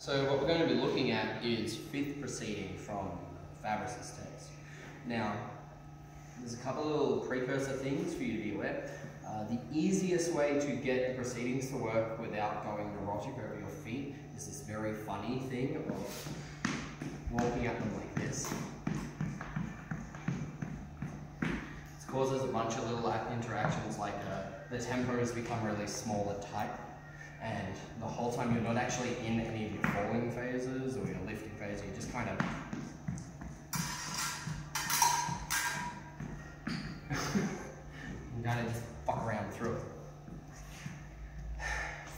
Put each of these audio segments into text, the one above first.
So what we're going to be looking at is fifth proceeding from Fabris' text. Now, there's a couple of little precursor things for you to be aware. The easiest way to get the proceedings to work without going neurotic over your feet is this very funny thing of walking at them like this. It causes a bunch of little interactions, like the tempos become really small and tight, and the whole time you're not actually in any of your falling phases or your lifting phase, you're just kind of just fuck around through it.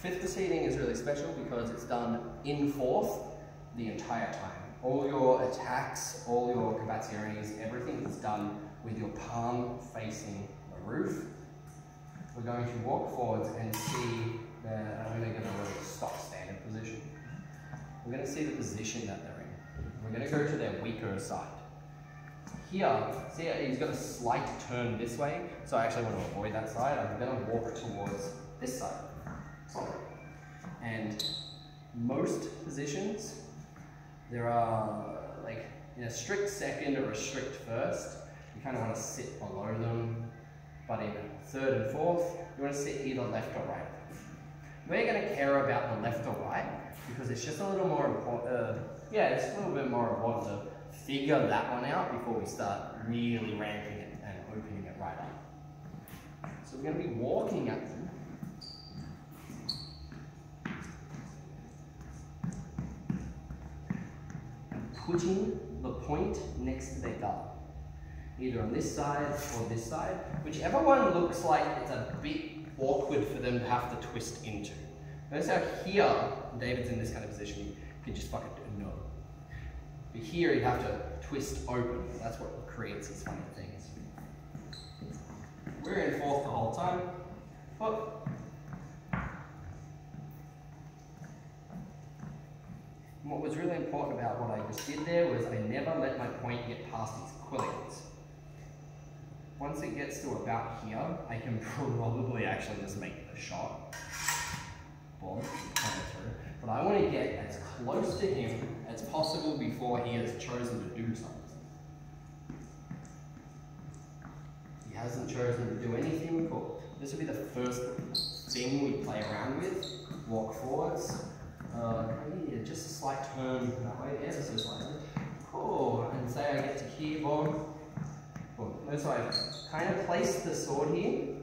Fifth proceeding is really special because it's done in fourth the entire time. All your attacks, all your cavatsiones, everything is done with your palm facing the roof. We're going to walk forwards and see I'm only going to really stop standard position. We're going to see the position that they're in. We're going to go to their weaker side. Here, see he's got a slight turn this way, so I actually want to avoid that side. I'm going to walk towards this side. And most positions, there are, like, in a strict second or a strict first, you kind of want to sit below them, but in third and fourth, you want to sit either left or right. We're going to care about the left or right because it's just a little more important, it's a little bit more important to figure that one out before we start really ramping it and opening it right up. So we're going to be walking at them. Putting the point next to their guard, either on this side or this side, whichever one looks like it's a bit awkward for them to have to twist into. Notice how here, David's in this kind of position, you can just fucking do no. But here you have to twist open. That's what creates these funny things. We're in fourth the whole time. Whoop. And what was really important about what I just did there was I never let my point get past its quillions. Once it gets to about here, I can probably actually just make it a shot. Boom, coming through. But I want to get as close to him as possible before he has chosen to do something. He hasn't chosen to do anything, cool. This will be the first thing we play around with. Walk forwards. Just a slight turn that way, ever so slightly. Cool, and say I get to here, boom. Boom. So I kind of place the sword here,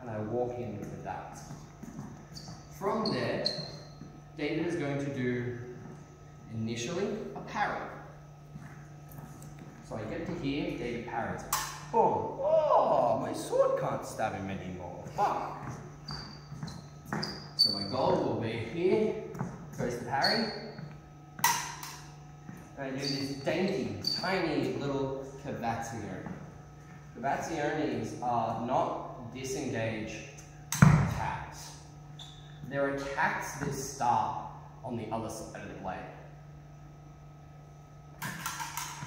and I walk in with that. From there, David is going to do, initially, a parry. So I get to here, David parries it. Boom. Oh, my sword can't stab him anymore. Fuck. So my goal will be here, goes the parry, and I do this dainty, tiny little cavazione. Cavaziones are not disengaged attacks. They're attacks that start on the other side of the blade.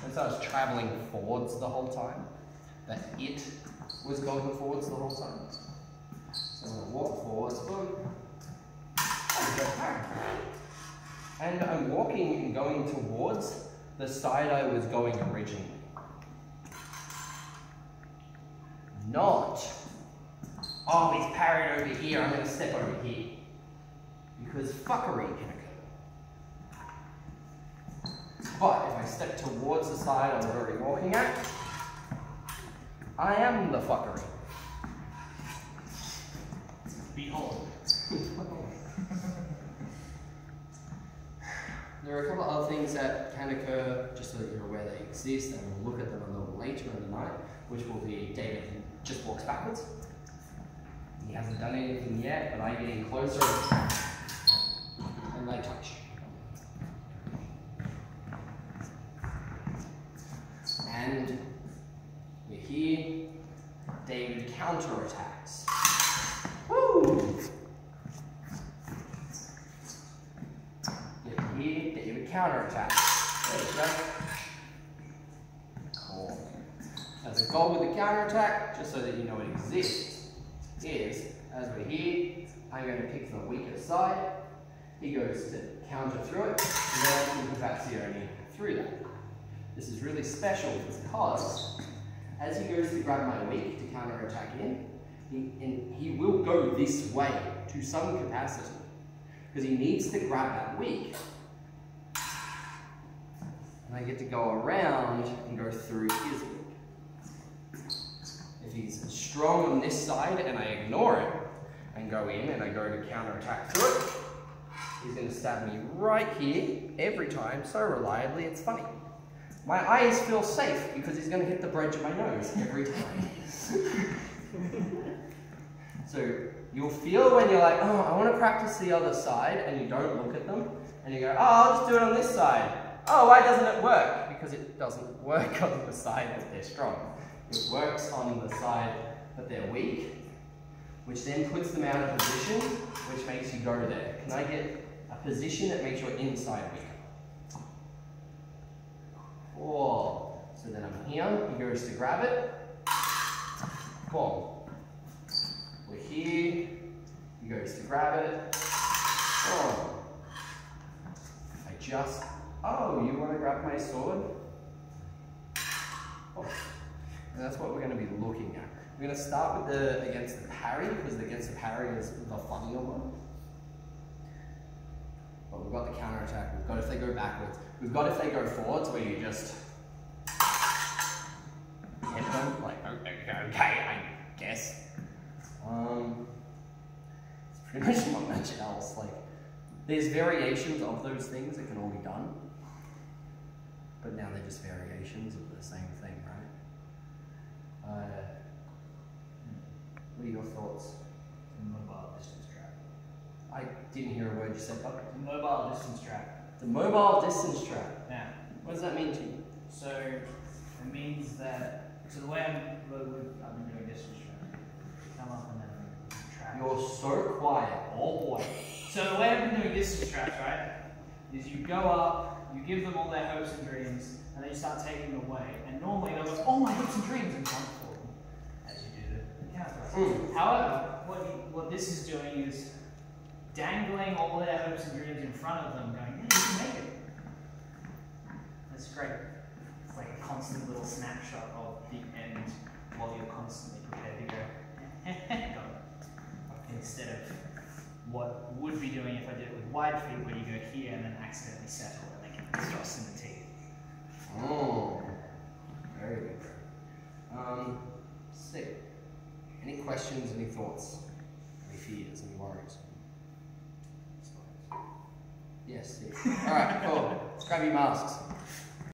And so I was traveling forwards the whole time, that it was going forwards the whole time. So I'm going to walk forwards, boom, and go back. And I'm walking and going towards the side I was going originally. Not, oh, he's parried over here, I'm going to step over here. Because fuckery can occur. But if I step towards the side I was already walking at, I am the fuckery. Behold. There are a couple of other things that can occur, just so that you're aware they exist, and we'll look at them a little later in the night, which will be David just walks backwards. He hasn't done anything yet, but I'm getting closer, and they touch. And we're here, David counterattacks. Woo! You're here, David counterattacks. There we go. Cool. Now the goal with the counterattack, just so that you know it exists, is as we're here, I'm going to pick the weaker side. He goes to counter through it, and then cavazione through that. This is really special because as he goes to grab my weak to counter-attack in, he will go this way to some capacity because he needs to grab that weak. And I get to go around and go through his weak. If he's strong on this side and I ignore it and go in and I go to counter-attack through it, he's going to stab me right here every time so reliably it's funny. My eyes feel safe because he's going to hit the bridge of my nose every time. So you'll feel when you're like, oh, I want to practice the other side, and you don't look at them, and you go, oh, I'll just do it on this side. Oh, why doesn't it work? Because it doesn't work on the side that they're strong. It works on the side that they're weak, which then puts them out of position, which makes you go there. Can I get a position that makes your inside weak? Oh, so then I'm here, he goes to grab it. Boom. We're here, he goes to grab it. Oh. Oh, you want to grab my sword? Oh. And that's what we're going to be looking at. We're going to start with the against the parry, because the against the parry is the funnier one. But we've got the counter attack, we've got if they go backwards. We've got if they go forwards, where you just hit them, like, okay, I guess. It's pretty much not much else. Like, there's variations of those things that can all be done, but now they're just variations of the same thing, right? What are your thoughts? Mobile distance trap. I didn't hear a word you said, but The mobile distance trap. the mobile distance trap. Now, What does that mean to you? so it means that, so the way I've been doing distance trap, come up and then trap. You're so quiet. Oh boy. So the way I've been doing distance traps, right, is you go up, you give them all their hopes and dreams, and then you start taking them away. And normally they'll go, oh, my hopes and dreams, and jump for them as you do the counter. However, what this is doing is dangling all their hopes and dreams in front of them, going, yeah, you can make it. That's great. It's like a constant little snapshot of the end while you're constantly prepared to go, instead of what would be doing if I did it with wide feet, where you go here and then accidentally settle and they can thrust in the teeth. Oh, very good. Sick. Any questions, any thoughts, any fears, any worries? Yes, sick. Alright, cool. Let's grab your masks.